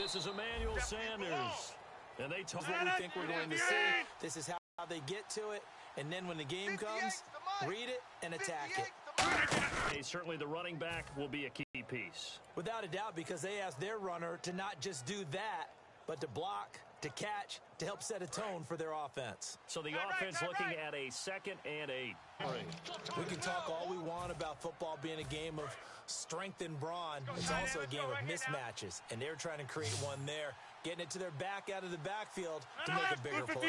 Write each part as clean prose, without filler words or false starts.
this is Emmanuel Sanders. And they talk what we think we're going to see. This is how they get to it. And then when the game comes, read it and attack it. Hey, certainly the running back will be a key piece. Without a doubt, because they ask their runner to not just do that, but to block, to catch, to help set a tone for their offense. So the offense looking at a 2nd and 8. We can talk all we want about football being a game of strength and brawn. It's also a game of mismatches, and they're trying to create one there, getting it to their back out of the backfield to make a bigger play.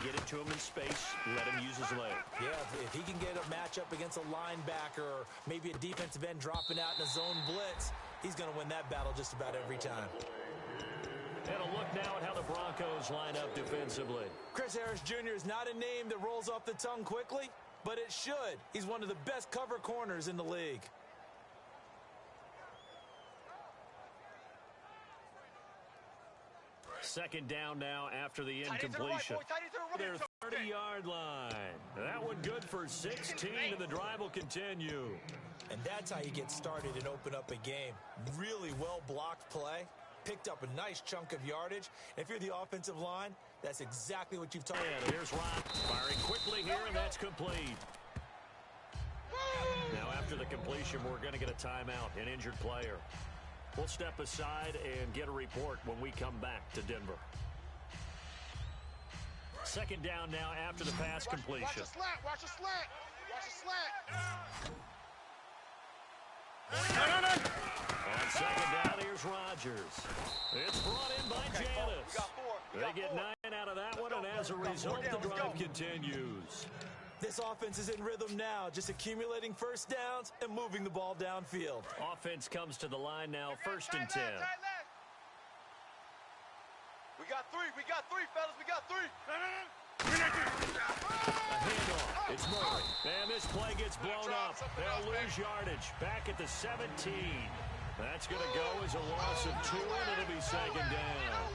Get it to him in space, let him use his leg. Yeah, if he can get a matchup against a linebacker or maybe a defensive end dropping out in a zone blitz, he's going to win that battle just about every time. And a look now at how the Broncos line up defensively. Chris Harris Jr. is not a name that rolls off the tongue quickly, but it should. He's one of the best cover corners in the league. Second down now after the incompletion. Their 30-yard line. That one good for 16, and the drive will continue. And that's how you get started and open up a game. Really well-blocked play. Picked up a nice chunk of yardage. If you're the offensive line, that's exactly what you've targeted. And here's Ron firing quickly here, and that's complete. Now, after the completion, we're going to get a timeout, an injured player. We'll step aside and get a report when we come back to Denver. Second down now after the pass completion. Watch the slant, watch the slant, watch the slant. On second down, here's Rodgers. It's brought in by Janis. They get 9 out of that one, and as a result, the drive continues. This offense is in rhythm now, just accumulating first downs and moving the ball downfield. Offense comes to the line now, 1st and 10. We got three, fellas, we got three. A handoff. It's Murray. And this play gets blown up. They'll lose yardage. Back at the 17. That's going to go as a loss of 2, and it'll be second down.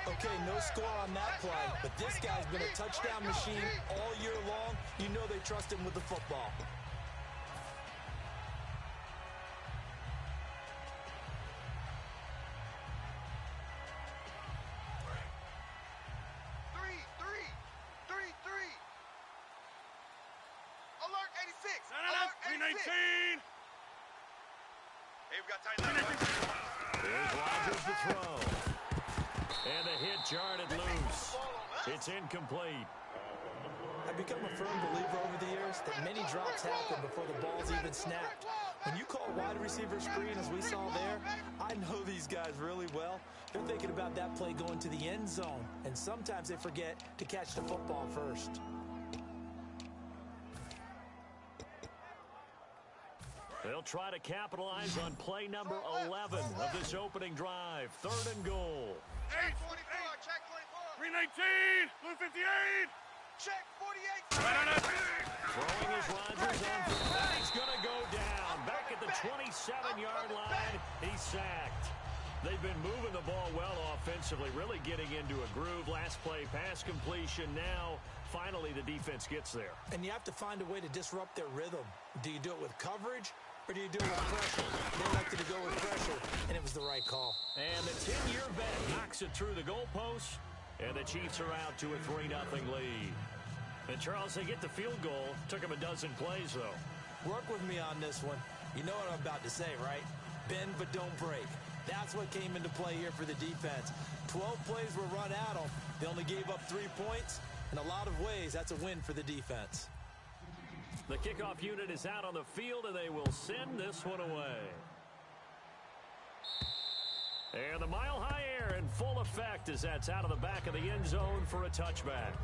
Okay, no score on that play, but this guy's been a touchdown machine all year long. You know they trust him with the football. Three. Alert 86. Alert 86. 319. Hey, we got tight left. Here's Rodgers to throw. And the hit jarred loose. It's incomplete. I've become a firm believer over the years that many drops happen before the ball's even snapped. When you call wide receiver screen, as we saw there, I know these guys really well. They're thinking about that play going to the end zone, and sometimes they forget to catch the football first. They'll try to capitalize on play number 11 of this opening drive. 3rd and goal. Check 24, check 24. 319, blue 58. Check 48. Throwing his Rodgers on. He's going to go down. Back at the 27-yard line, he's sacked. They've been moving the ball well offensively, really getting into a groove. Last play, pass completion. Now, finally, the defense gets there. And you have to find a way to disrupt their rhythm. Do you do it with coverage, or do you do it with pressure? They elected to go with pressure, and it was the right call. And the 10-year vet knocks it through the goalpost, and the Chiefs are out to a 3-0 lead. And, Charles, they get the field goal. Took them a dozen plays, though. Work with me on this one. You know what I'm about to say, right? Bend but don't break. That's what came into play here for the defense. 12 plays were run at them. They only gave up 3 points. In a lot of ways, that's a win for the defense. The kickoff unit is out on the field, and they will send this one away. And the mile-high air in full effect as that's out of the back of the end zone for a touchback.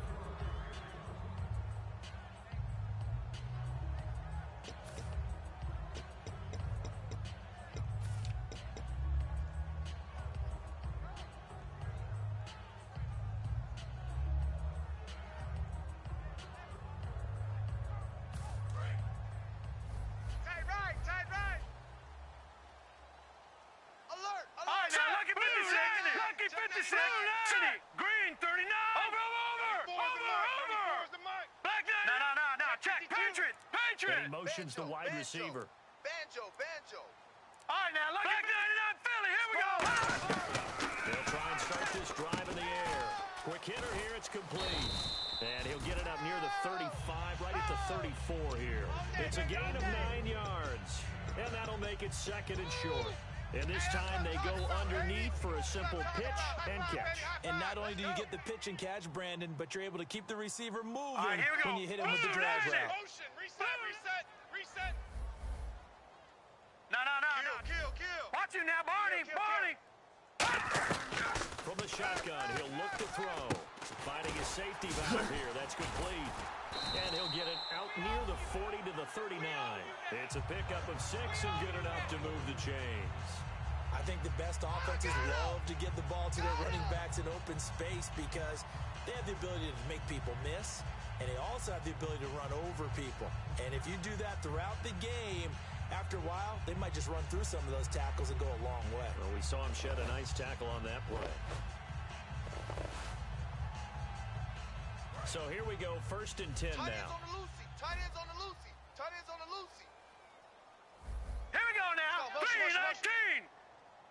Motions the wide receiver. Banjo. All right, now look at Black 99 Philly. Here we go. hitter here. It's complete. And he'll get it up near the 35, right at the 34 here. It's a gain of 9 yards. And that'll make it second and short. And this time they go underneath for a simple pitch and catch. And not only do you get the pitch and catch, Brandon, but you're able to keep the receiver moving when you hit him with the drag route. Motion. Reset. No. Kill. Watch you now, Barney. From the shotgun, he'll look to throw. Finding his safety valve here. That's complete. And he'll get it out near the 40 to the 39. It's a pickup of 6 and good enough to move the chains. I think the best offenses love to get the ball to their running backs in open space because they have the ability to make people miss, and they also have the ability to run over people. And if you do that throughout the game, after a while, they might just run through some of those tackles and go a long way. Well, we saw him shed a nice tackle on that play. So here we go, 1st and 10 now. Tight ends on the loosey. Here we go now.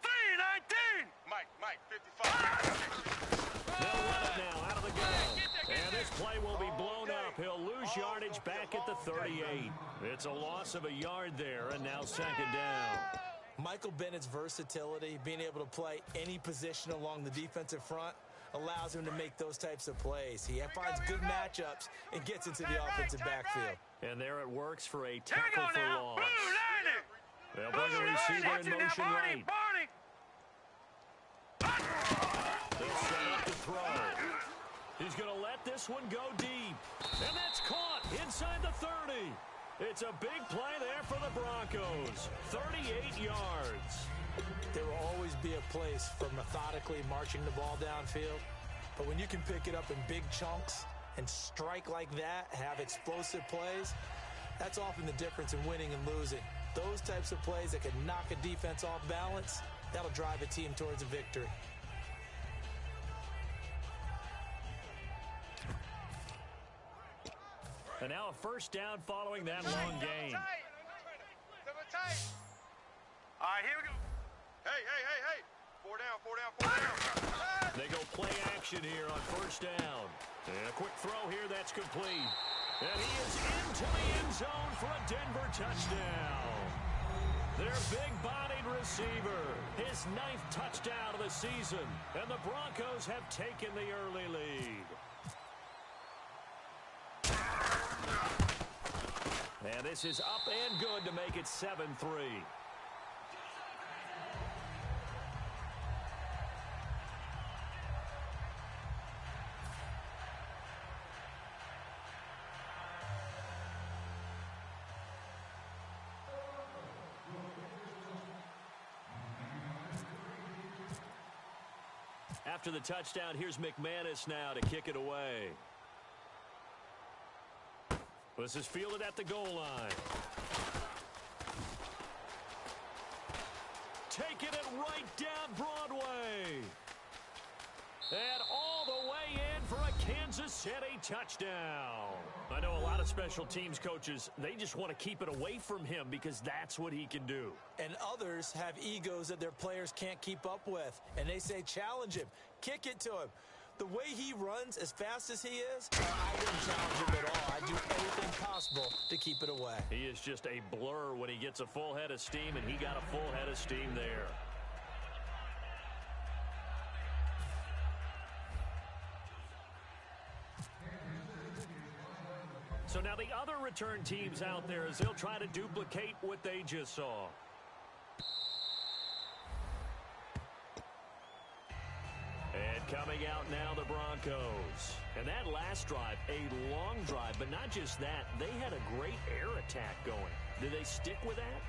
3-19. Mike, 55. They'll run it now out of the gun. And this play will be blown up. He'll lose yardage back at the 38. It's a loss of a yard there, and now 2nd down. Michael Bennett's versatility, being able to play any position along the defensive front, allows him to make those types of plays. He finds good matchups and gets into the offensive backfield. And there it works for a tackle for loss. They'll bring the Blue receiver line. in motion right. They'll set up to throw. He's going to let this one go deep. And that's caught inside the 30. It's a big play there for the Broncos. 38 yards. There will always be a place for methodically marching the ball downfield. But when you can pick it up in big chunks and strike like that, have explosive plays, that's often the difference in winning and losing. Those types of plays that can knock a defense off balance, that'll drive a team towards a victory. And now a 1st down following that long gain. All right, here we go. Hey. 4 down. They go play action here on 1st down. And a quick throw here that's complete. And he is into the end zone for a Denver touchdown. Their big-bodied receiver, his 9th touchdown of the season. And the Broncos have taken the early lead. And this is up and good to make it 7-3. After the touchdown, here's McManus now to kick it away. This is fielded at the goal line. Taking it right down Broadway. And all the way in for a Kansas City touchdown. I know a lot of special teams coaches, they just want to keep it away from him because that's what he can do. And others have egos that their players can't keep up with. And they say, challenge him. Kick it to him. The way he runs as fast as he is, I wouldn't challenge him at all. I'd do everything possible to keep it away. He is just a blur when he gets a full head of steam, and he got a full head of steam there. So now the other return teams out there as they'll try to duplicate what they just saw. And coming out now, the Broncos. And that last drive, a long drive, but not just that. They had a great air attack going. Did they stick with that?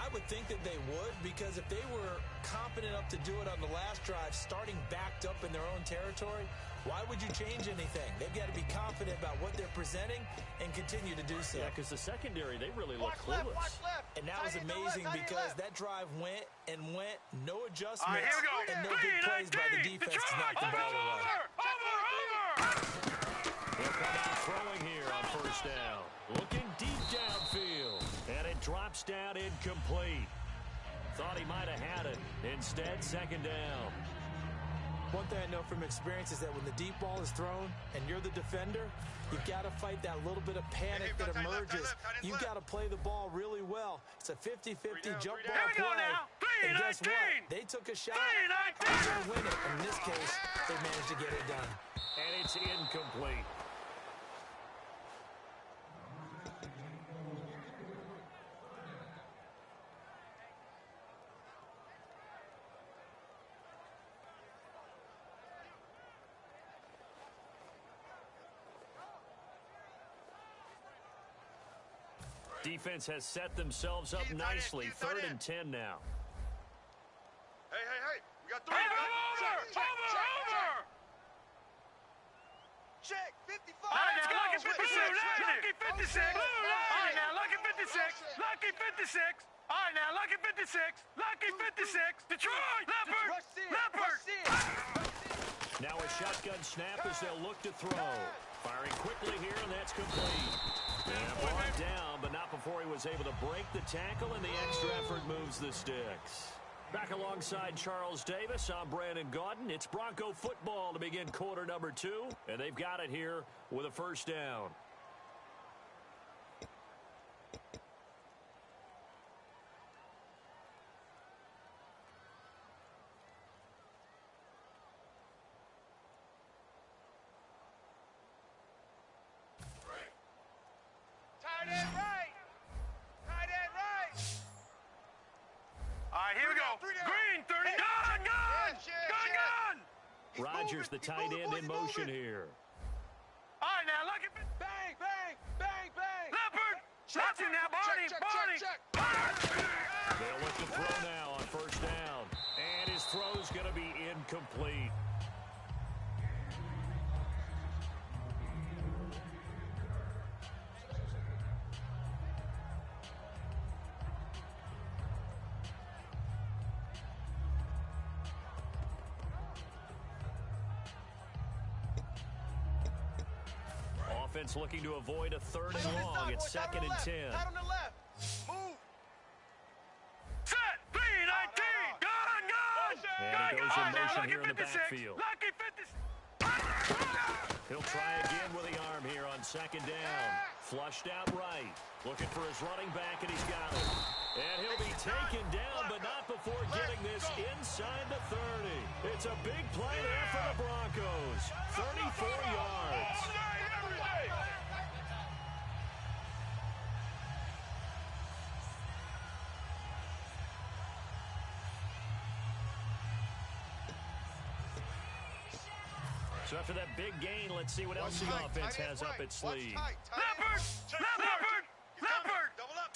I would think that they would, because if they were confident enough to do it on the last drive, starting backed up in their own territory, why would you change anything? They've got to be confident about what they're presenting and continue to do so. Yeah, because the secondary, they really look clueless. Watch left. And that was amazing because that drive went and went, no adjustments, All right, here we go. and no big plays by the defense to knock the ball away. They'll come out throwing here on 1st down. Looking deep downfield. And it drops down incomplete. Thought he might have had it. Instead, 2nd down. One thing I know from experience is that when the deep ball is thrown and you're the defender, you've got to fight that little bit of panic that emerges. You've got to play the ball really well. It's a 50-50 jump ball play. And guess what? They took a shot. They're going to win it. In this case, they managed to get it done. And it's incomplete. Defense has set themselves up nicely. 3rd and 10 now. Hey. We got 3. Over! Check. 55. All right, now, lucky 56. Lucky 56. All right, now, lucky 56. Lucky 56. All right, now, lucky 56. Lucky 56. Detroit. Leopard. Now a shotgun snap as they'll look to throw. Firing quickly here, and that's complete. And brought down, but not before he was able to break the tackle, and the extra effort moves the sticks. Back alongside Charles Davis, I'm Brandon Gaudin. It's Bronco football to begin quarter number 2, and they've got it here with a first down. Tight end right. All right, here we go. Green, 30. Gun. Rodgers, the tight end, in motion here. All right, now, lucky 56. Bang. Leopard. That's it now, Barney. They'll look to throw now on first down. And his throw's going to be incomplete. Offense looking to avoid a 3rd and long. It's 2nd and 10. Out on the left. Move. Set. 3-19. Gun. And it goes in motion here in the backfield. Lucky 56. He'll try again with the arm here on 2nd down. Flushed out right. Looking for his running back, and he's got it. And he'll be taken down, but not before getting this inside the 30. It's a big play there for the Broncos. 34 yards. So after that big gain, let's see what else the offense has up its sleeve. Leopard. Double up.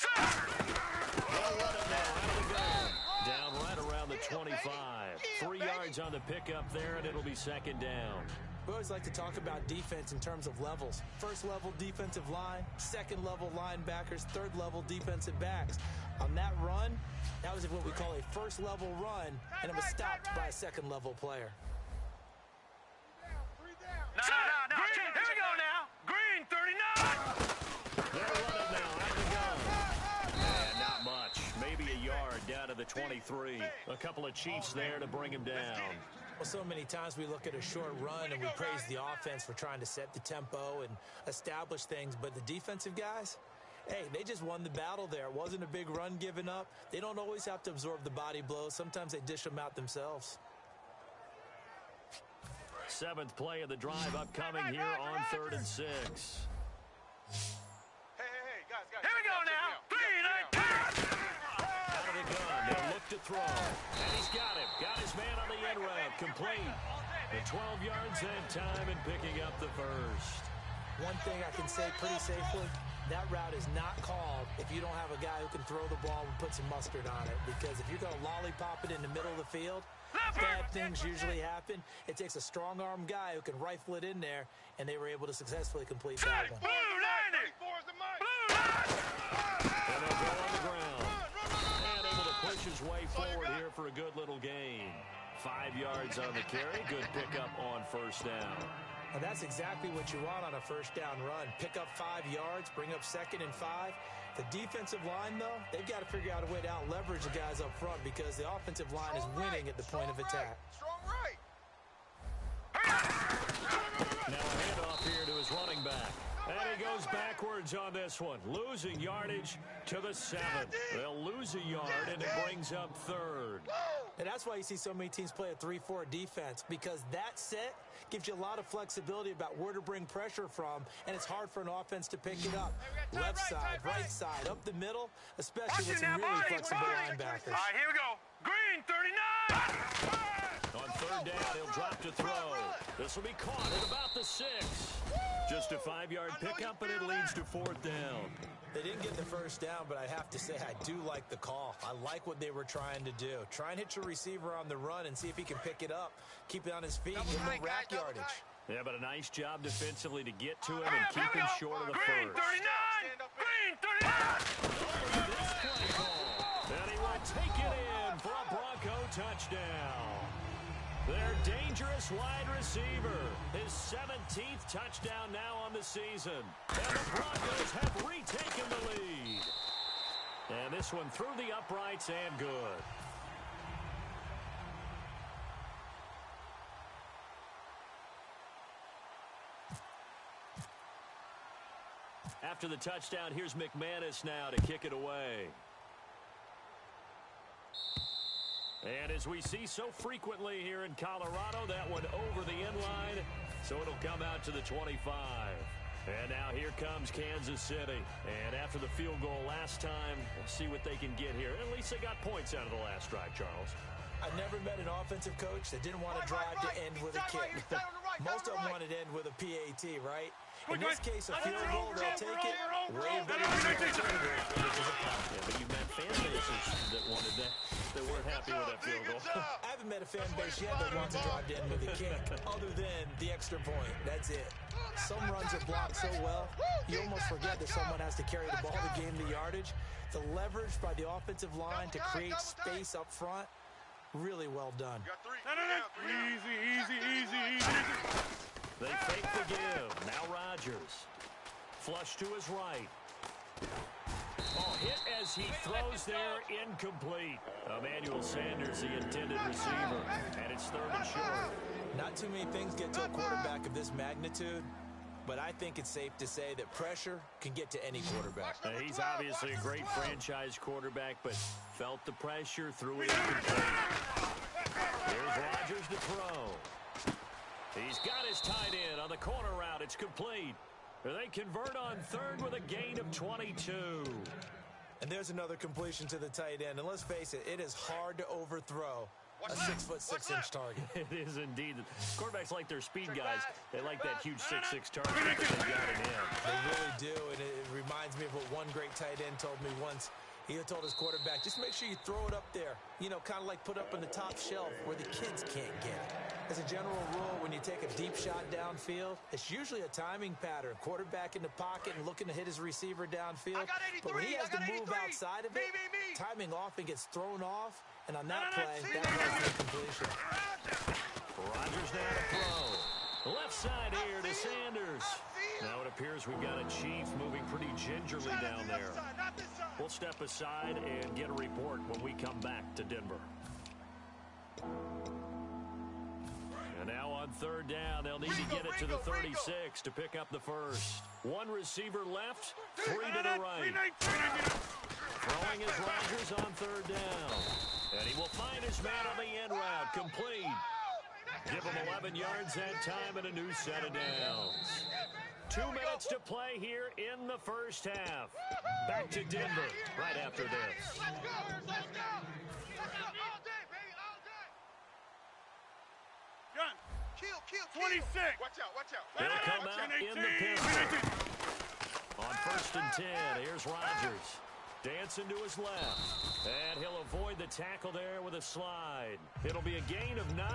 They'll run it now out of the gun. Down right around the 25. 3 yards on the pickup there, and it'll be 2nd down. We always like to talk about defense in terms of levels. 1st level defensive line, 2nd level linebackers, 3rd level defensive backs. On that run, that was what we call a 1st level run, and it was stopped by a 2nd level player. No. Here we go now. Green, 39. They're running now out of the gun. And not much. Maybe a yard down to the 23. A couple of Chiefs there to bring him down. Well, so many times we look at a short run and we praise the offense for trying to set the tempo and establish things, but the defensive guys, hey, they just won the battle there. It wasn't a big run given up. They don't always have to absorb the body blows. Sometimes they dish them out themselves. 7th play of the drive upcoming here on 3rd and 6. Hey, guys. Here we go now. 3-19. Out of the gun. They'll look to throw. And he's got him. Got his man on the end route. Complete. The 12 yards and time in picking up the first. One thing I can say pretty safely, that route is not called if you don't have a guy who can throw the ball and put some mustard on it. Because if you're going to lollipop it in the middle of the field, bad things usually happen. It takes a strong-arm guy who can rifle it in there, and they were able to successfully complete that one. Blue 90. And they'll go on the ground. And able to push his way forward here for a good little gain. 5 yards on the carry. Good pickup on first down. And that's exactly what you want on a first down run. Pick up 5 yards, bring up 2nd and 5. The defensive line, though, they've got to figure out a way to out-leverage the guys up front because the offensive line is winning at the point of attack. Strong right. Now a handoff here to his running back. And he goes backwards on this one, losing yardage to the 7. They'll lose a yard, and it brings up 3rd. And that's why you see so many teams play a 3-4 defense, because that set gives you a lot of flexibility about where to bring pressure from, and it's hard for an offense to pick it up. Left side, right side, up the middle, especially with some really flexible linebackers. All right, here we go. Green, 39. On 3rd down, he'll drop to throw. This will be caught at about the 6. Just a 5-yard pickup, and it leads to 4th down. They didn't get the first down, but I have to say I do like the call. I like what they were trying to do. Try and hit your receiver on the run and see if he can pick it up. Keep it on his feet, give him rack yardage. Yeah, but a nice job defensively to get to him and keep him short of the Green, 39. Green, 39. This play call, and he will take it in for a Bronco touchdown. Their dangerous wide receiver, his 17th touchdown now on the season. And the Broncos have retaken the lead. And this one through the uprights and good. After the touchdown, here's McManus now to kick it away. And as we see so frequently here in Colorado, that one over the end line, so it'll come out to the 25. And now here comes Kansas City. And after the field goal last time, we'll see what they can get here. At least they got points out of the last drive, Charles. I never met an offensive coach that didn't want to drive to end with a kick. Most of them wanted to end with a PAT, right? In this case, a field goal, they'll take it. Way better than a field goal, which is a problem. Yeah, but you've met fan bases that wanted that. They weren't happy with that field goal. I haven't met a fan base yet that wants to drive to end with a kick, other than the extra point. That's it. Some runs are blocked so well, you almost forget that someone has to carry the ball to gain the yardage. The leverage by the offensive line to create space up front, really well done. Easy. They fake the give. Now Rodgers. Flush to his right. Oh, hit as he throws there, incomplete. Emmanuel Sanders, the intended receiver, and it's 3rd and short. Not too many things get to a quarterback of this magnitude, but I think it's safe to say that pressure can get to any quarterback. He's obviously a great franchise quarterback, but felt the pressure, threw it incomplete. Here's Rodgers to throw. He's got his tight end on the corner route. It's complete. They convert on 3rd with a gain of 22. And there's another completion to the tight end. And let's face it, it is hard to overthrow a 6'6" target. It is indeed. Quarterbacks like their speed guys. They like that huge 6'6" target because they got it in. They really do, and it reminds me of what one great tight end told me once. He told his quarterback, just make sure you throw it up there. You know, kind of like put up on the top shelf where the kids can't get it. As a general rule, when you take a deep shot downfield, it's usually a timing pattern. Quarterback in the pocket and looking to hit his receiver downfield. But when he has to move outside of it, timing off and gets thrown off. And on that play, that was the completion. Rodgers now to throw. Left side here to Sanders. Now it appears we've got a Chief moving pretty gingerly down there. We'll step aside and get a report when we come back to Denver. And now on 3rd down, they'll need to get it to the 36 to pick up the first. One receiver left, 3 to the right. Throwing is Rodgers on 3rd down. And he will find his man on the end route, complete. Give him 11 yards that time and a new set of downs. 2 minutes to play here in the first half. Back to Denver right after this. Gun. 26. Watch out. He'll come out in the pistol. On 1st and 10, here's Rodgers. Dancing to his left. And he'll avoid the tackle there with a slide. It'll be a gain of 9,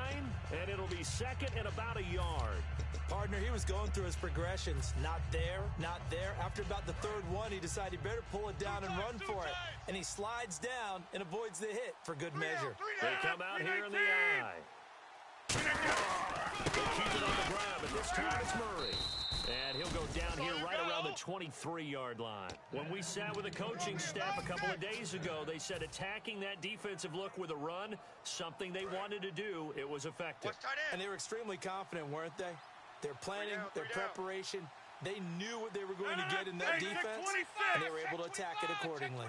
and it'll be 2nd and about a yard. Partner, he was going through his progressions. Not there, not there. After about the 3rd one, he decided he better pull it down and run for it. And he slides down and avoids the hit for good measure. They come out here in the eye. They keep it on the ground, but this time it's Murray. And he'll go down here right around the 23-yard line. When we sat with the coaching staff a couple of days ago, they said attacking that defensive look with a run, something they wanted to do. It was effective. And they were extremely confident, weren't they? Their planning, their preparation, they knew what they were going to get in that defense, and they were able to attack it accordingly.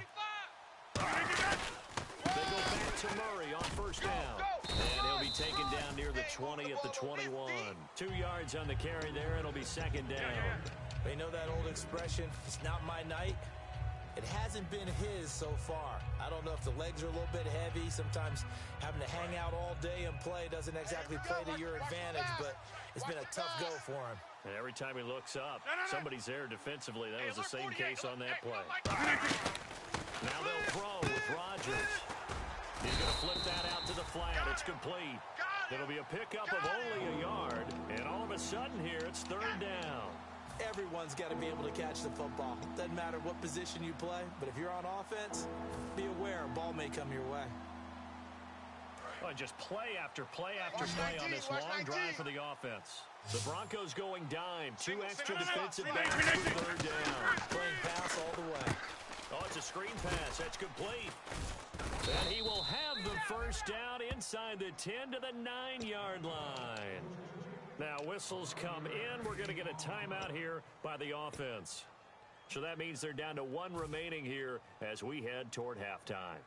They go back to Murray on first down. And he'll be taken down near the 20 at the 21. 2 yards on the carry there, and it'll be second down. They know that old expression, it's not my night. It hasn't been his so far. I don't know if the legs are a little bit heavy. Sometimes having to hang out all day and play doesn't exactly play to your advantage, but it's been a tough go for him. And every time he looks up, somebody's there defensively. That was the same case on that play. Now they'll throw with Rodgers. He's going to flip that out to the flat. It's complete. It'll be a pickup of only a yard. And all of a sudden here, it's third down. Everyone's got to be able to catch the football. Doesn't matter what position you play, but if you're on offense, be aware a ball may come your way. Oh, just play after play after play on this long drive for the offense. The Broncos going dime. 2 extra defensive backs for third down. Playing pass all the way. Oh, it's a screen pass. That's complete. And he will have the first down inside the 10 to the 9-yard line. Now whistles come in. We're going to get a timeout here by the offense. So that means they're down to 1 remaining here as we head toward halftime.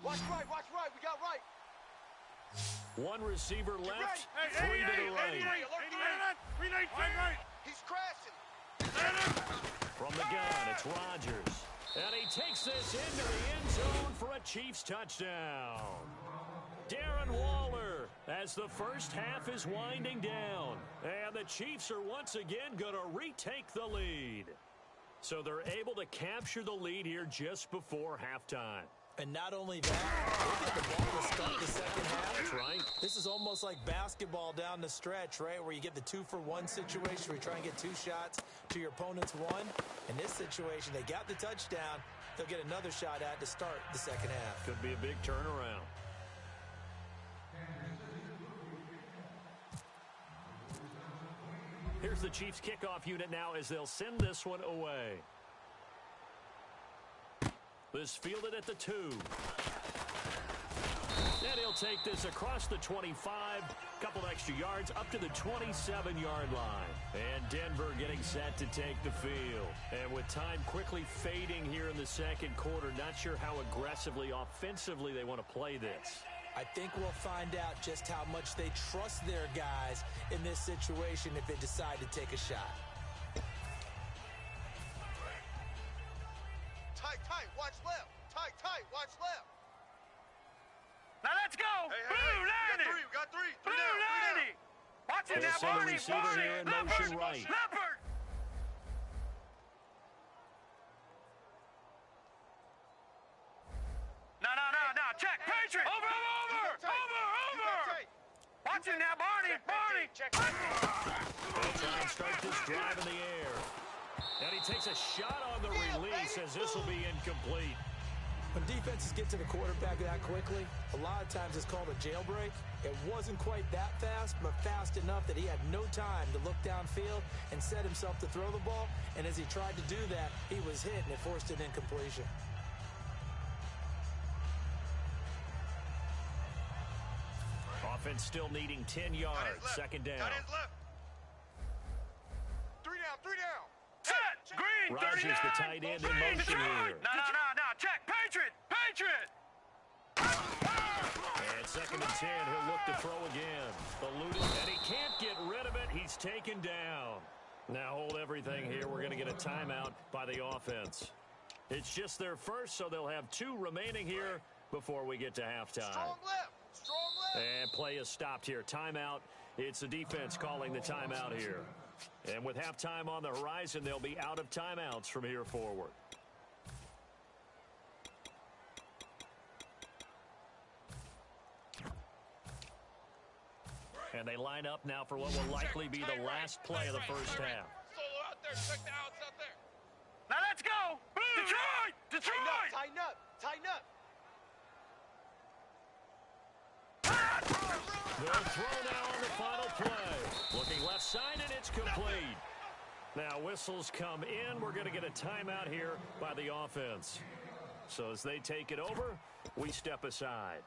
Watch right. We got right. 1 receiver left, 3 to the right. He's crashing. From the gun, it's Rodgers. And he takes this into the end zone for a Chiefs touchdown. Darren Waller as the first half is winding down. And the Chiefs are once again going to retake the lead. So they're able to capture the lead here just before halftime. And not only that, they get the ball to start the second half. That's right. This is almost like basketball down the stretch, right, where you get the 2-for-1 situation where you try and get 2 shots to your opponent's 1. In this situation, they got the touchdown. They'll get another shot at to start the second half. Could be a big turnaround. Here's the Chiefs kickoff unit now as they'll send this one away. This fielded at the 2. And he'll take this across the 25, couple extra yards up to the 27-yard line. And Denver getting set to take the field. And with time quickly fading here in the second quarter, not sure how aggressively, offensively they want to play this. I think we'll find out just how much they trust their guys in this situation if they decide to take a shot. Tight, watch left. Tight, watch left. Now let's go. Blue 90. We got three. Blue 90. Watch it now, Send the Barney. receiver here in motion right. Leopard. No. Check. Patriot. Over. Watch it now, Barney. Check. They'll try and start this drive in the air. And he takes a shot on the release as this will be incomplete. When defenses get to the quarterback that quickly, a lot of times it's called a jailbreak. It wasn't quite that fast, but fast enough that he had no time to look downfield and set himself to throw the ball. And as he tried to do that, he was hit and it forced an incompletion. Offense still needing 10 yards. Second down. Got his left. 3 down. Set. Green. Rodgers, 39. the tight end, in motion here. No. Check. Patriot. And second and 10, he'll look to throw again. Eluded, and he can't get rid of it. He's taken down. Now hold everything here. We're going to get a timeout by the offense. It's just their first, so they'll have 2 remaining here before we get to halftime. Strong left. And play is stopped here. Timeout. It's the defense calling the timeout here. And with halftime on the horizon, they'll be out of timeouts from here forward. And they line up now for what will likely be the last play of the first half. Solo out there. Check the outs out there. Now let's go. Detroit. Tighten up. They'll throw now on the final play. Looking left side, and it's complete. Now whistles come in. We're going to get a timeout here by the offense. So as they take it over, we step aside.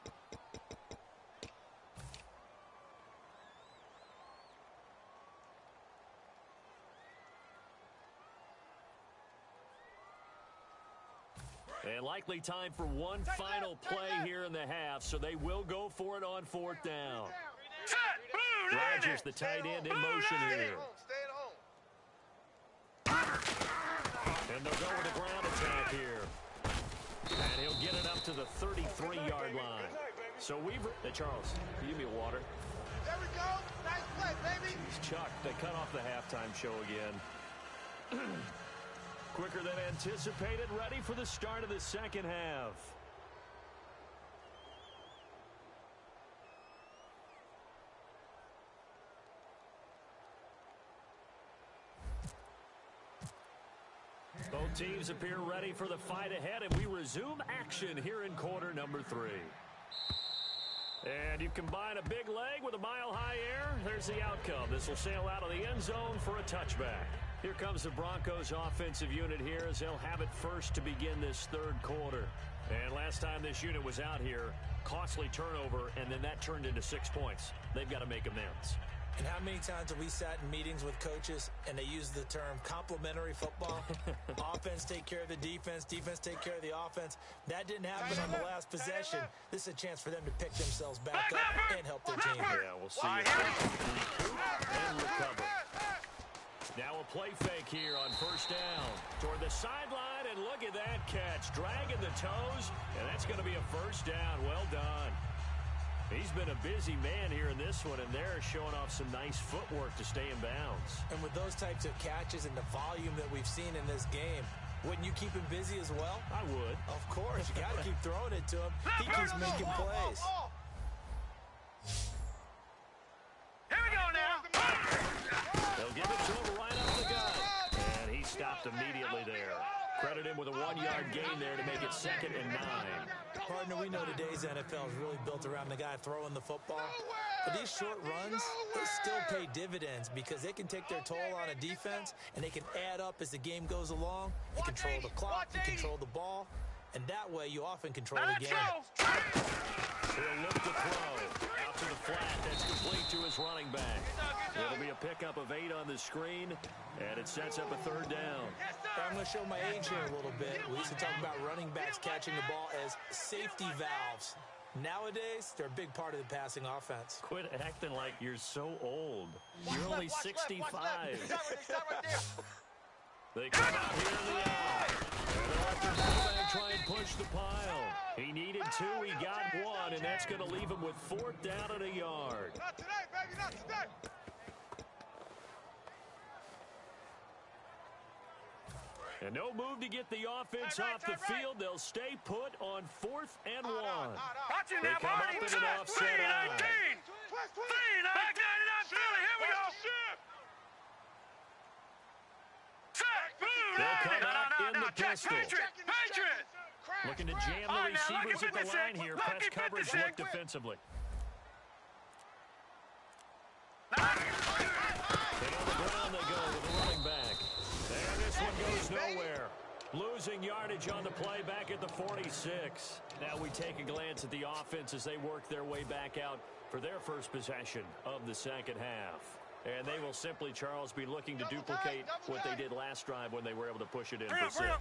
And likely time for one final play here in the half, so they will go for it on 4th down. Rodgers, the tight end, in motion here. And they'll go with a ground attack here. And he'll get it up to the 33-yard line. So Charles, can you give me a water? There we go. Nice play, baby. Chuck, they cut off the halftime show again. Quicker than anticipated, ready for the start of the second half. Both teams appear ready for the fight ahead, and we resume action here in quarter number 3. And you combine a big leg with a mile-high air, there's the outcome. This will sail out of the end zone for a touchback. Here comes the Broncos offensive unit here as they'll have it first to begin this third quarter. And last time this unit was out here, costly turnover, and then that turned into 6 points. They've got to make amends. And how many times have we sat in meetings with coaches and they use the term complementary football? Offense take care of the defense, defense take care of the offense. That didn't happen on the last possession. This is a chance for them to pick themselves back up and help their team. Yeah, we'll see and recover. Now a play fake here on 1st down. Toward the sideline, and look at that catch. Dragging the toes, and that's going to be a 1st down. Well done. He's been a busy man here in this one, and they're showing off some nice footwork to stay in bounds. And with those types of catches and the volume that we've seen in this game, wouldn't you keep him busy as well? I would. Of course. You got to keep throwing it to him. He keeps making plays. Here we go now. They'll give it to him right off the gut. And he stopped immediately there. Credit him with a 1-yard gain there to make it 2nd and 9. Partner, we know today's NFL is really built around the guy throwing the football. But these short runs, they still pay dividends because they can take their toll on a defense and they can add up as the game goes along. They control the clock, you control the ball, and that way you often control the game. He'll look to throw. Out to the flat. That's complete to his running back. It'll be a pickup of 8 on the screen, and it sets up a 3rd down. I'm going to show my age here a little bit. We used to talk about running backs catching the ball as safety valves. Nowadays, they're a big part of the passing offense. Quit acting like you're so old. You're only 65. They come out here in the eye. And they'll let their quarterback try and push the pile. He needed 2, he got 1, and that's going to leave him with 4th down and a yard. Not today, baby, not today. And no move to get the offense off the field. They'll stay put on 4th and 1. Watch it They now, come up Barney. in an offset 3-19. eye. 3-19. Philly. Here we go. Set. They'll come out in the pistol. Patriot. Looking to jam the receivers at the line here. Press coverage look defensively. And on the ground they go with the running back. And this one goes nowhere. Losing yardage on the play back at the 46. Now we take a glance at the offense as they work their way back out for their first possession of the second half. And they will simply, Charles, be looking to duplicate what they did last drive when they were able to push it in for 6. And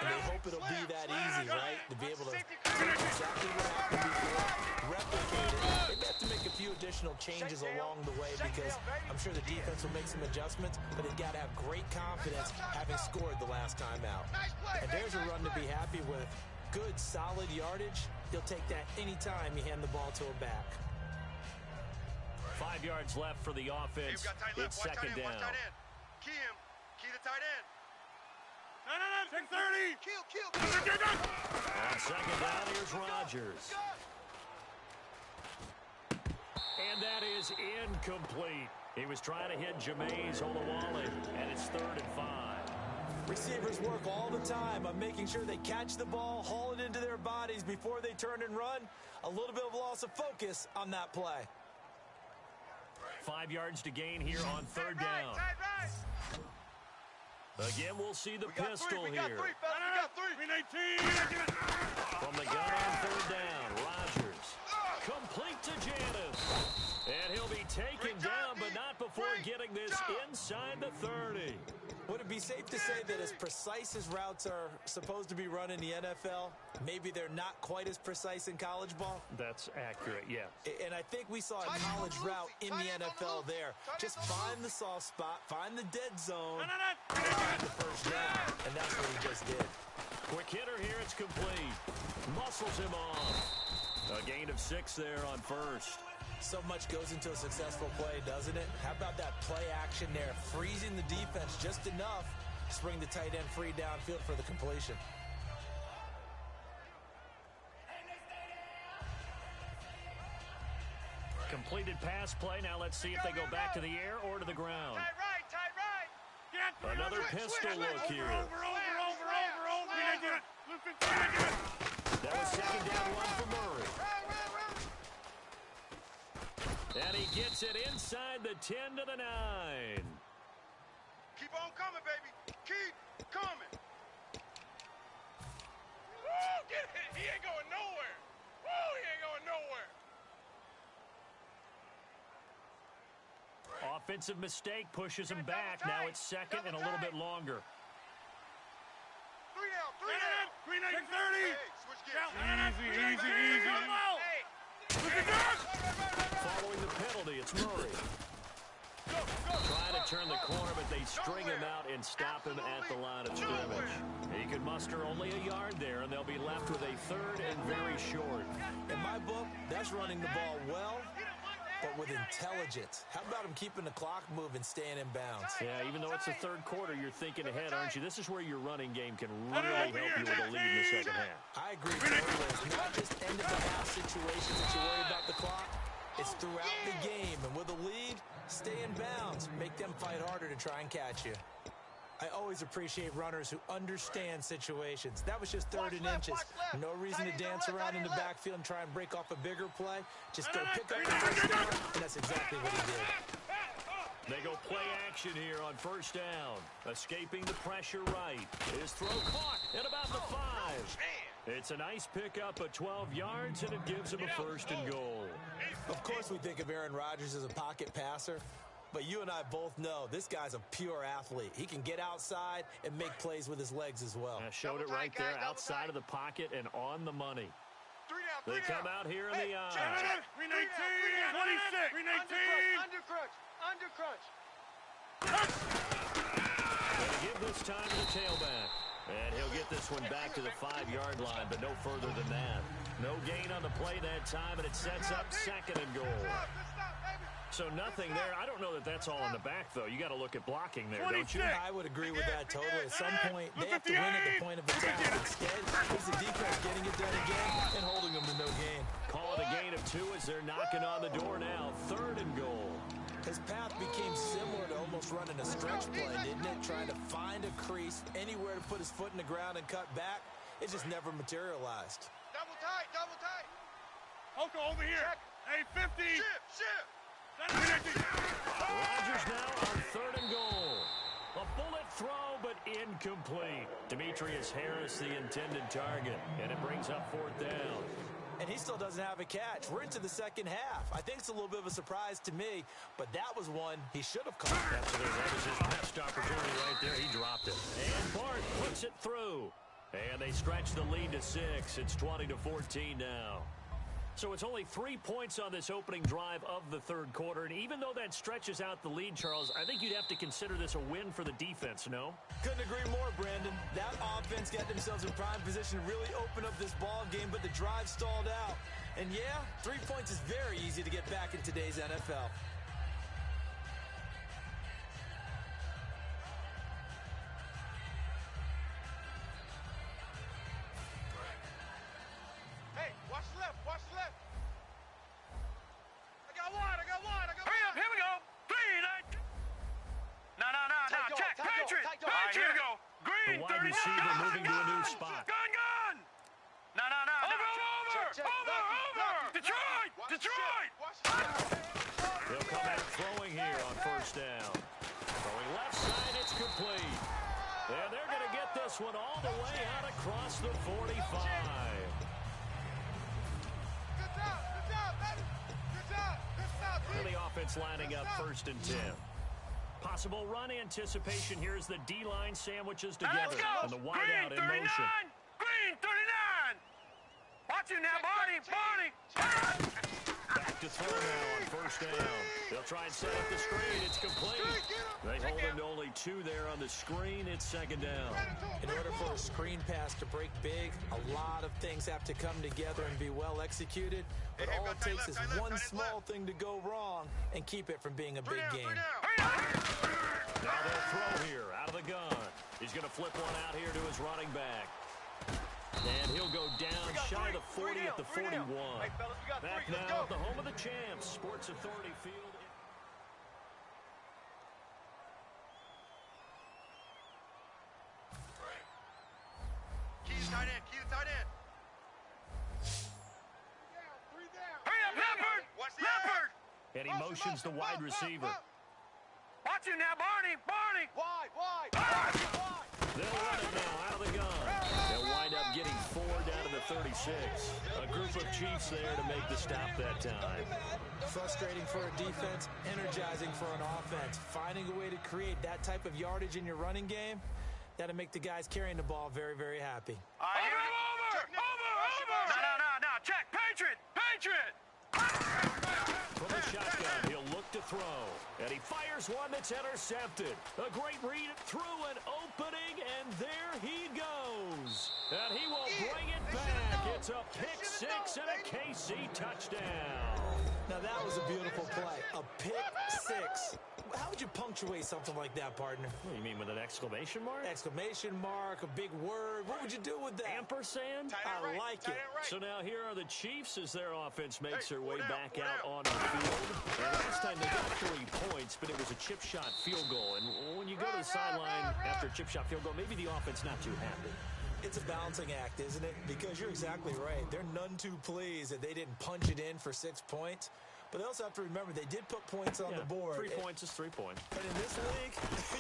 they hope it'll be that easy, right? To be able to take exactly what happened before, replicate it. They may have to make a few additional changes along the way because I'm sure the defense will make some adjustments, but they've got to have great confidence having scored the last time out. And there's a run to be happy with. Good, solid yardage. You'll take that anytime you hand the ball to a back. 5 yards left for the offense. It's 2nd down. Key him. Key the tight end. No. 630. Kill. On 2nd down, here's Rodgers. And that is incomplete. He was trying to hit Jameis Olawale, and it's 3rd and 5. Receivers work all the time on making sure they catch the ball, haul it into their bodies before they turn and run. A little bit of loss of focus on that play. 5 yards to gain here on 3rd down. Again, we'll see the pistol here. We got 3. From the gun on 3rd down, Rodgers. Complete to Janis. And he'll be taken down, but not before getting this inside the 30. Would have it be safe to say that as precise as routes are supposed to be run in the NFL, maybe they're not quite as precise in college ball? That's accurate, yeah. And I think we saw a college route in the NFL there. Just find the soft spot, find the dead zone, and find the first down. And that's what he just did. Quick hitter here, it's complete. Muscles him off. A gain of 6 there on first. So much goes into a successful play, doesn't it? How about that play action there? Freezing the defense just enough to bring the tight end free downfield for the completion. Completed pass play. Now let's see if they go back to the air or to the ground. Tight right. Another pistol look here. Over. That was second down 1 for Murray. And he gets it inside the 10 to the 9. Keep on coming, baby. Keep coming. Woo, get it. He ain't going nowhere. Offensive mistake pushes him back. Now it's second and a little bit longer. 3 down. 3 down. 30. Hey, switch gears. Easy. Come on. Following the penalty, it's Murray. Trying to turn the corner, but they string him out and stop him at the line of scrimmage. He could muster only a yard there, and they'll be left with a third and very short. In my book, that's running the ball well, but with intelligence. How about him keeping the clock moving, staying in bounds? Yeah, even though it's the third quarter, you're thinking ahead, aren't you? This is where your running game can really help you with a lead in the second half. I agree totally. It's not just end-of-the-half situations that you worry about the clock. It's throughout the game, and with a lead, stay in bounds. Make them fight harder to try and catch you. I always appreciate runners who understand situations. That was just third and inches. No reason to dance around in the backfield and try and break off a bigger play. Just go pick up the first down, and that's exactly what he did. They go play action here on first down. Escaping the pressure right. His throw caught at about the 5. It's a nice pickup of 12 yards, and it gives him a first and goal. Of course we think of Aaron Rodgers as a pocket passer, but you and I both know this guy's a pure athlete. He can get outside and make plays with his legs as well. Showed it right there outside of the pocket and on the money. They come out here in the eye. 319, 26, 319. Under crunch. And to give this time to the tailback. And he'll get this one back to the 5-yard line, but no further than that. No gain on the play that time, and it sets up second and goal. So nothing there. I don't know that that's all in the back, though. You got to look at blocking there, don't you? I would agree with that totally. At some point, they have to win at the point of attack. Instead, it's the defense getting it done again and holding them to no gain. Call it a gain of 2 as they're knocking on the door now. Third and goal. His path became similar to almost running a stretch play, didn't it? Trying to find a crease, anywhere to put his foot in the ground and cut back. It just never materialized. Double tight. Hoko over here. Check. Hey, 50. Shift. Rodgers now on third and goal. A bullet throw, but incomplete. Demetrius Harris, the intended target, and it brings up fourth down. And he still doesn't have a catch. We're into the second half. I think it's a little bit of a surprise to me, but that was one he should have caught. Absolutely. That was his best opportunity right there. He dropped it. And Bart puts it through. And they stretch the lead to 6. It's 20-14 now. So it's only 3 points on this opening drive of the third quarter. And even though that stretches out the lead, Charles, I think you'd have to consider this a win for the defense, no? Couldn't agree more, Brandon. That offense got themselves in prime position to really open up this ball game, but the drive stalled out. And yeah, 3 points is very easy to get back in today's NFL. Hey, watch left. I got wide. Hurry up, here we go. 3, 9. No. Check. Patriot. All right, here we go. Green, The wide 30. receiver moving to a new spot. Gun. No. Over. Detroit. He'll come out throwing here on first down. Throwing left side, it's complete. And they're going to get this one all the way out across the 45. Good job, baby. Good job. And the offense lining up first and 10. Possible run anticipation here as the D-line sandwiches together. Let's go. And the wideout in Green 39. motion. Green 39. Watch you now, Barney. Back to throw now on first down. They'll try and set up the screen. It's complete. They hold him to only 2 there on the screen. It's second down. In order for a screen pass to break big, a lot of things have to come together and be well executed. But all it takes is one small thing to go wrong and keep it from being a big game. Now they'll throw here out of the gun. He's going to flip one out here to his running back. And he'll go down shy of the 40 at the 41. Back now at the home of the champs, Sports Authority Field. Key to tight end. Key to tight end. Hurry up, Leopard. Watch the Leopard. And he motions the wide receiver. Watch you now, Barney. Wide. They'll run it now out of the gun. They'll wind up getting 4 down to the 36. A group of Chiefs there to make the stop that time. Frustrating for a defense, energizing for an offense. Finding a way to create that type of yardage in your running game, that'll make the guys carrying the ball very, very happy. Over. No. Check. Patriot. From the shotgun, he'll look to throw. And he fires one that's intercepted. A great read through an opening, and there he goes. And he will bring it back. It's a pick 6 and a KC touchdown. Now that was a beautiful play. A pick 6. How would you punctuate something like that, partner? What do you mean, with an exclamation mark? Exclamation mark, a big word. What would you do with that? Ampersand? I like it. So now here are the Chiefs as their offense makes their way back out on the field. And last time they got 3 points, but it was a chip shot field goal. And when you go to the sideline after a chip shot field goal, maybe the offense not too happy. It's a balancing act, isn't it? Because you're exactly right. They're none too pleased that they didn't punch it in for 6 points. But they also have to remember they did put points on the board. 3 points is 3 points. But in this league,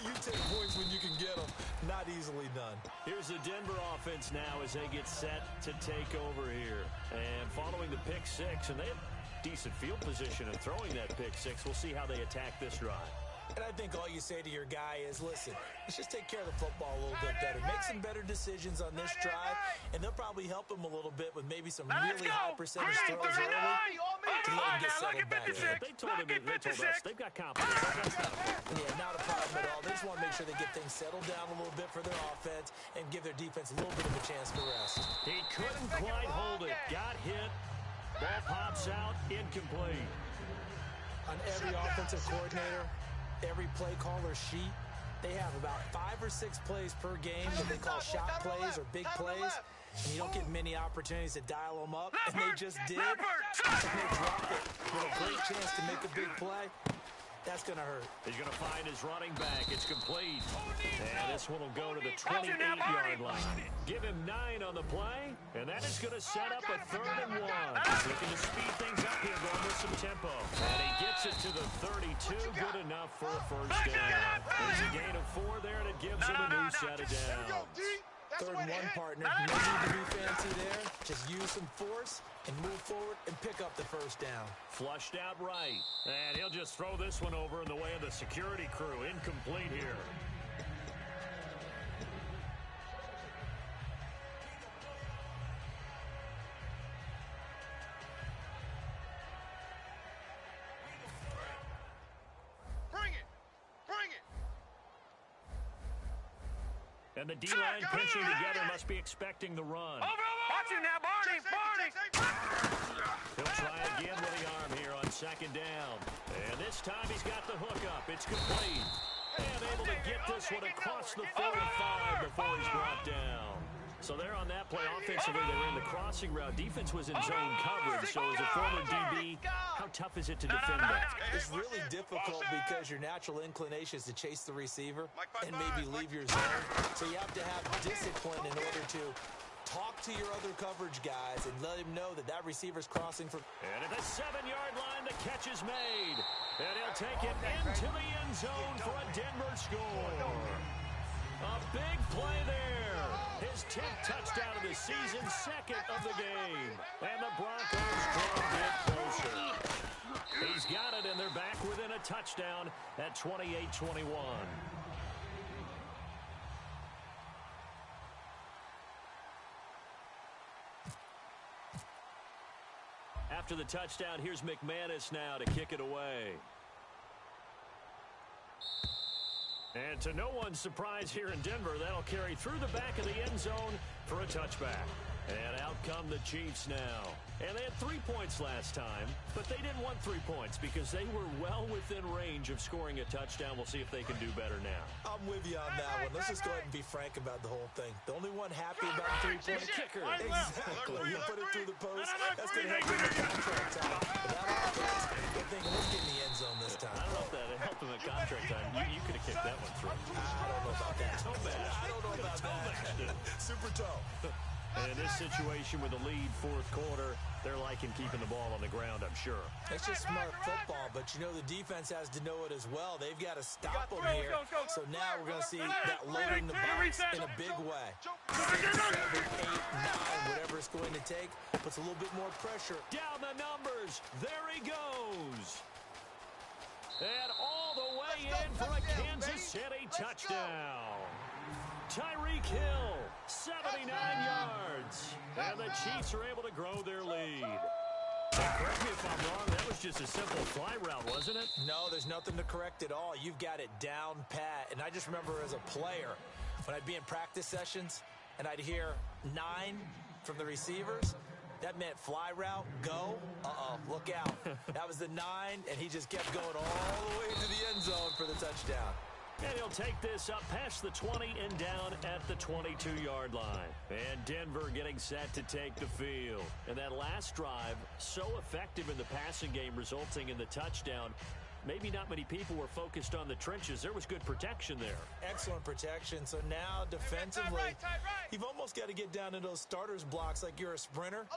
you take points when you can get them. Not easily done. Here's the Denver offense now as they get set to take over here. And following the pick 6, and they have decent field position and throwing that pick 6. We'll see how they attack this drive. And I think all you say to your guy is, listen, let's just take care of the football a little bit better. Make some better decisions on this drive, and they'll probably help him a little bit with maybe some really high percentage throws early to let him get settled back in. They told us they've got confidence. Yeah, not a problem at all. They just want to make sure they get things settled down a little bit for their offense and give their defense a little bit of a chance to rest. He couldn't quite hold it. Got hit. Ball pops out. Incomplete. On every offensive coordinator, every play caller sheet, they have about 5 or 6 plays per game that they call shot plays or big plays, and you don't get many opportunities to dial them up, and they just did. And they dropped it with a great chance to make a big play. That's going to hurt. He's going to find his running back. It's complete. And this one will go to the 28-yard line. Give him 9 on the play, and that is going to set up a 3rd and 1. Looking to speed things up here, going with some tempo. And he gets it to the 32. Good enough for a first down. There's a gain of 4 there, and it gives him a new set of downs. 3rd and 1, partner. No need to be fancy there. Just use some force and move forward and pick up the first down. Flushed out right. And he'll just throw this one over in the way of the security crew. Incomplete here. Bring it. And the D-line pinching together must be expecting the run. Watch him now, Barney. He'll try again with the arm here on 2nd down. And this time he's got the hook up. It's complete. And able to get this one across the 45 before he's brought down. So they're on that play offensively. They were in the crossing route. Defense was in zone coverage. So as a former DB, how tough is it to defend that? It's really difficult because your natural inclination is to chase the receiver and maybe leave your zone. So you have to have discipline in order to talk to your other coverage guys and let him know that that receiver's crossing for. And at the 7-yard line, the catch is made. And he'll take it into the end zone for a Denver score. A big play there. His 10th touchdown of the season, 2nd of the game. And the Broncos draw a bit closer. He's got it, and they're back within a touchdown at 28-21. After the touchdown, here's McManus now to kick it away. And to no one's surprise here in Denver, that'll carry through the back of the end zone for a touchback. And out come the Chiefs now. And they had 3 points last time, but they didn't want 3 points because they were well within range of scoring a touchdown. We'll see if they can do better now. I'm with you on that one. Let's just go ahead and be frank about the whole thing. The only one happy about the three-point kicker. Exactly. You put it through the post. That's going to help him in contract time. Without offense, they're thinking, let's get in the end zone this time. I don't know if that helped him in contract time. You could have kicked that one through. I don't know about that. I don't know about that. Super toe. And in this situation with the lead fourth quarter, they're liking keeping the ball on the ground, I'm sure. It's just smart football, but you know the defense has to know it as well. They've got to stop them here. So now we're going to see that loading the box in a big way. 6, 7, 8, 9, whatever it's going to take, puts a little bit more pressure. Down the numbers. There he goes. And all the way in for a Kansas City touchdown. Tyreek Hill, 79 yards. And the Chiefs are able to grow their lead. Correct me if I'm wrong, that was just a simple fly route, wasn't it? No, there's nothing to correct at all. You've got it down pat. And I just remember as a player, when I'd be in practice sessions and I'd hear 9 from the receivers, that meant fly route, go. Look out. That was the 9, and he just kept going all the way to the end zone for the touchdown. And he'll take this up past the 20 and down at the 22-yard line. And Denver getting set to take the field. And that last drive, so effective in the passing game, resulting in the touchdown. Maybe not many people were focused on the trenches. There was good protection there. Excellent protection. So now defensively, you've almost got to get down to those starters blocks like you're a sprinter.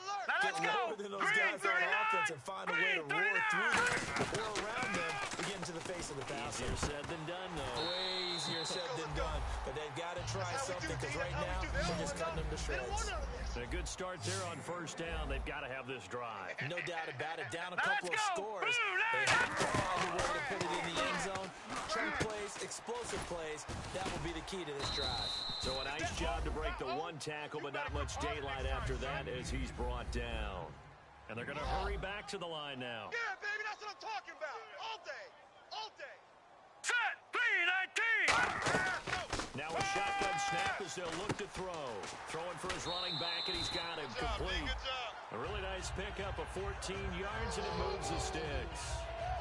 Get lower than those guys on offense and find a way to roar through them or around them to get into the face of the passer. Easier said than done, though. Way easier said than done. But they've got to try something because right now they're just cutting them to shreds. A good start there on first down. They've got to have this drive. No doubt about it. Down a couple of scores. They have to find a way to put it in the end zone. Chunk plays, explosive plays. That will be the key to this drive. So a nice job to break the one tackle, but not much daylight after that as he's brought down. And they're going to hurry back to the line now. Yeah, baby, that's what I'm talking about. All day. All day. Set. 3-19. Now a shotgun snap as they'll look to throw. Throwing for his running back, and he's got him complete. Good job. A really nice pickup of 14 yards, and it moves the sticks.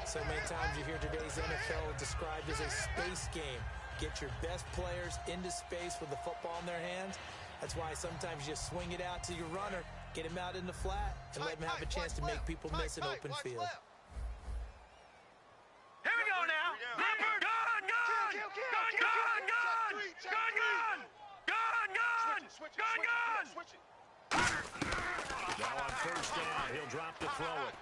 So many times you hear today's NFL described as a space game. Get your best players into space with the football in their hands. That's why sometimes you just swing it out to your runner, get him out in the flat, and let him have a chance to make people miss an open field. Here we go now. Leopard. Gun, gun. Gun, gun, gun. Gun, gun. Gun, gun. Gun, gun. Now on first down, he'll drop to throw it.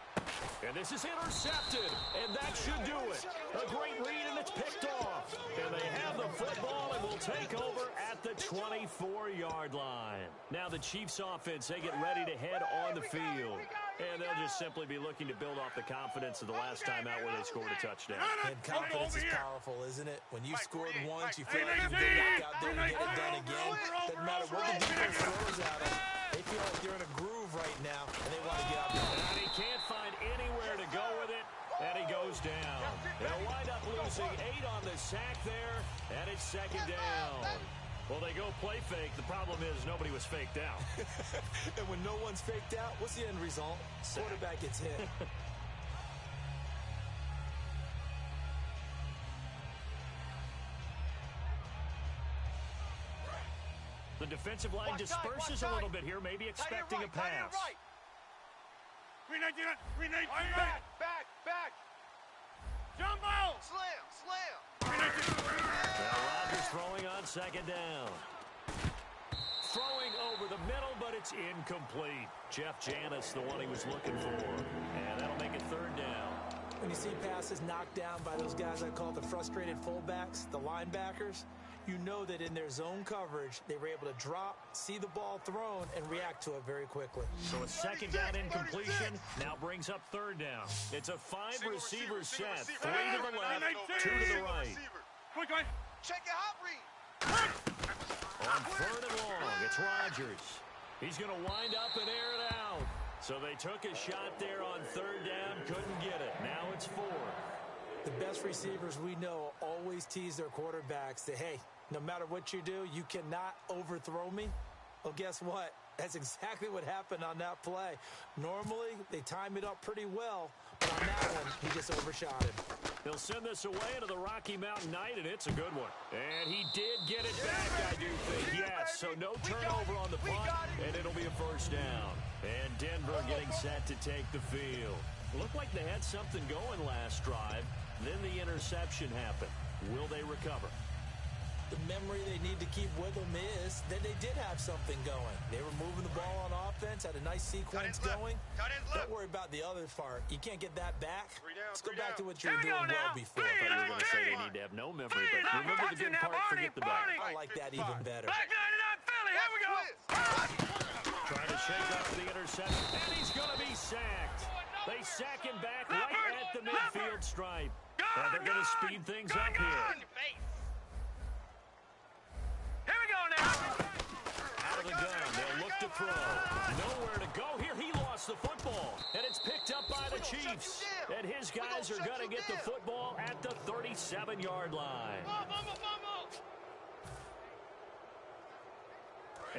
And this is intercepted, and that should do it. A great read, and it's picked off. And they have the football and will take over at the 24-yard line. Now the Chiefs offense, they get ready to head on the field. And they'll just simply be looking to build off the confidence of the last time out where they scored a touchdown. And confidence is powerful, isn't it? When you scored once, you feel like you can go back out there and get it done again. Doesn't matter what the defense throws at them. They feel like they're in a groove right now, and they want to get out there. And he can't find anywhere to go with it, and he goes down. They'll wind up losing 8 on the sack there, and it's second down. Well, they go play fake. The problem is nobody was faked out. And when no one's faked out, what's the end result? Quarterback gets hit. The defensive line disperses a little bit here, maybe expecting a pass. 3-19. Back. Jumbo. Slam. 3-19. Now Rodgers throwing on second down. Throwing over the middle, but it's incomplete. Jeff Janis, the one he was looking for. And that'll make it third down. When you see passes knocked down by those guys I call the frustrated fullbacks, the linebackers, You know that in their zone coverage, they were able to drop, see the ball thrown, and react to it very quickly. So a second down incompletion now brings up third down. It's a five-receiver set. 3 to the left, 2 to the right. Quick, Check your hot read. On third and long, it's Rodgers. He's going to wind up and air it out. So they took a shot there on third down, couldn't get it. Now it's 4. The best receivers we know always tease their quarterbacks that, hey, no matter what you do, you cannot overthrow me. Well, guess what? That's exactly what happened on that play. Normally, they time it up pretty well, but on that one, he just overshot him. He'll send this away into the Rocky Mountain Night, and it's a good one. And he did get it back, I do think. Yes, so no turnover on the punt, and it'll be a first down. And Denver getting set to take the field. Looked like they had something going last drive. Then the interception happened. Will they recover? The memory they need to keep with them is that they did have something going. They were moving the ball on offense, had a nice sequence going. Don't worry about the other part. You can't get that back. Let's go back to what you were doing well before. I thought you were going to say they need to have no memory, but remember the good part, forget the bad. I like that even better. Back 99 Philly, here we go. Trying to shake off the interception, and he's going to be sacked. They sack him back right at the midfield stripe. And they're going to speed things up here. Here we go now. Out of the gun, they'll look to throw. Nowhere to go here. He lost the football, and it's picked up by the Chiefs. And his guys are going to get the football at the 37-yard line.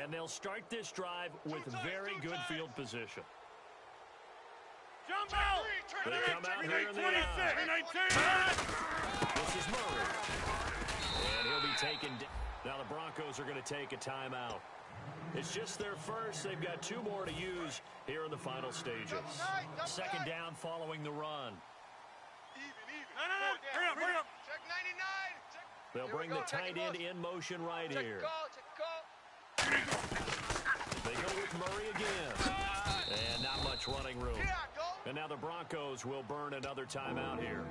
And they'll start this drive with very good field position. Jump out. They come out here in the eye. This is Murray. And he'll be taken down. Now the Broncos are going to take a timeout. It's just their first. They've got 2 more to use here in the final stages. Second down following the run. Hurry up. Check 99. They'll bring the tight end in motion right here. They go with Murray again. And not much running room. And now the Broncos will burn another timeout here.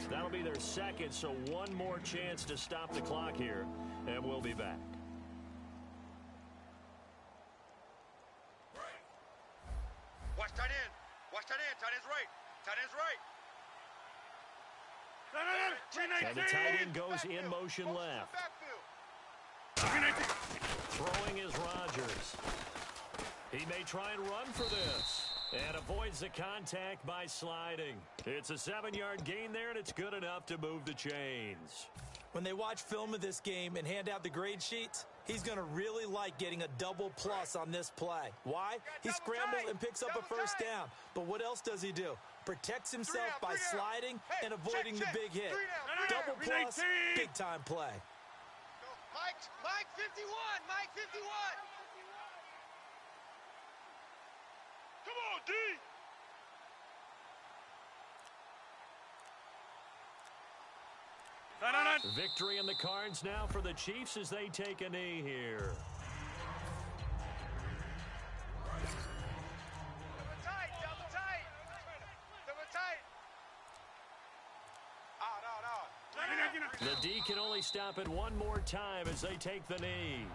That'll be their second, so one more chance to stop the clock here, and we'll be back. Watch tight end. Watch tight end. Tight end's right. Tight end's right. And the tight end goes in motion left. Throwing is Rodgers. He may try and run for this. And avoids the contact by sliding. It's a 7-yard gain there, and it's good enough to move the chains. When they watch film of this game and hand out the grade sheets, he's going to really like getting a double plus on this play. Why? He scrambles and picks up a first down. But what else does he do? Protects himself by sliding and avoiding the big hit. Double plus, big-time play. Mike 51. Mike 51. Come on, D! Victory in the cards now for the Chiefs as they take a knee here. Double tight. Out. The D can only stop it one more time as they take the knee.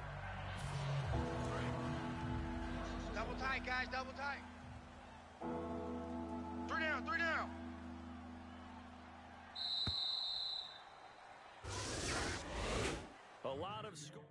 Double tight, guys. Double tight. 3 down. A lot of score.